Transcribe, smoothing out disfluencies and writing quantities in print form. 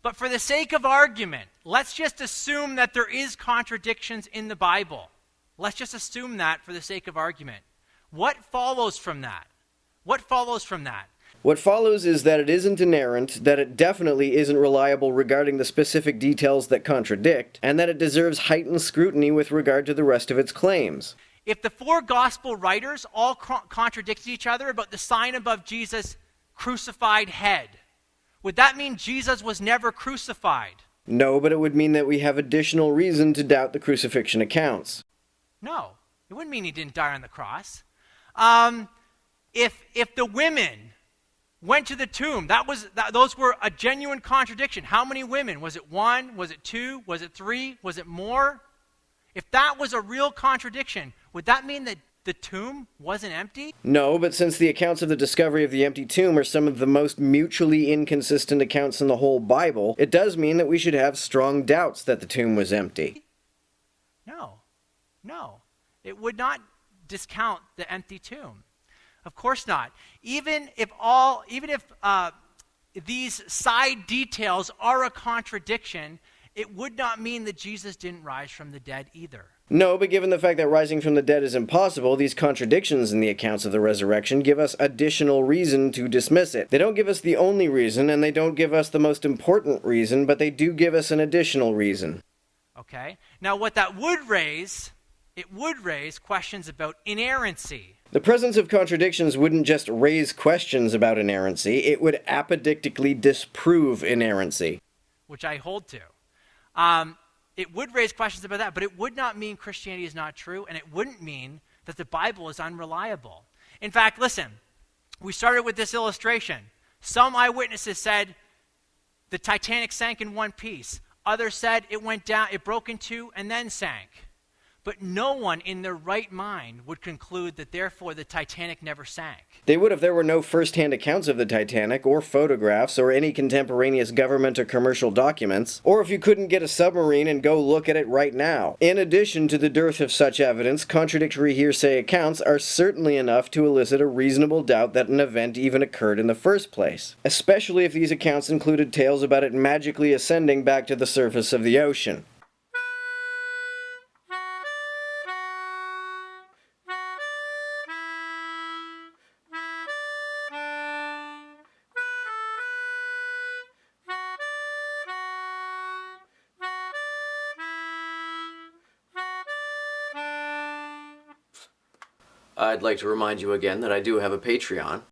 But for the sake of argument, let's just assume that there is contradictions in the Bible. Let's just assume that for the sake of argument. What follows from that? What follows from that? What follows is that it isn't inerrant, that it definitely isn't reliable regarding the specific details that contradict, and that it deserves heightened scrutiny with regard to the rest of its claims. If the four gospel writers all contradicted each other about the sign above Jesus' crucified head, would that mean Jesus was never crucified? No, but it would mean that we have additional reason to doubt the crucifixion accounts. No, it wouldn't mean he didn't die on the cross. If the women went to the tomb, those were a genuine contradiction. How many women? Was it one? Was it two? Was it three? Was it more? If that was a real contradiction, would that mean that the tomb wasn't empty? No, but since the accounts of the discovery of the empty tomb are some of the most mutually inconsistent accounts in the whole Bible, it does mean that we should have strong doubts that the tomb was empty. No. It would not discount the empty tomb. Of course not. Even if these side details are a contradiction, it would not mean that Jesus didn't rise from the dead either. No, but given the fact that rising from the dead is impossible, these contradictions in the accounts of the resurrection give us additional reason to dismiss it. They don't give us the only reason, and they don't give us the most important reason, but they do give us an additional reason. Okay? Now what that would raise, it would raise questions about inerrancy. The presence of contradictions wouldn't just raise questions about inerrancy, it would apodictically disprove inerrancy. Which I hold to. It would raise questions about that, but it would not mean Christianity is not true, and it wouldn't mean that the Bible is unreliable. In fact, listen, we started with this illustration. Some eyewitnesses said the Titanic sank in one piece. Others said it went down, it broke in two, and then sank. But no one in their right mind would conclude that therefore the Titanic never sank. They would if there were no first-hand accounts of the Titanic, or photographs, or any contemporaneous government or commercial documents, or if you couldn't get a submarine and go look at it right now. In addition to the dearth of such evidence, contradictory hearsay accounts are certainly enough to elicit a reasonable doubt that an event even occurred in the first place, especially if these accounts included tales about it magically ascending back to the surface of the ocean. I'd like to remind you again that I do have a Patreon.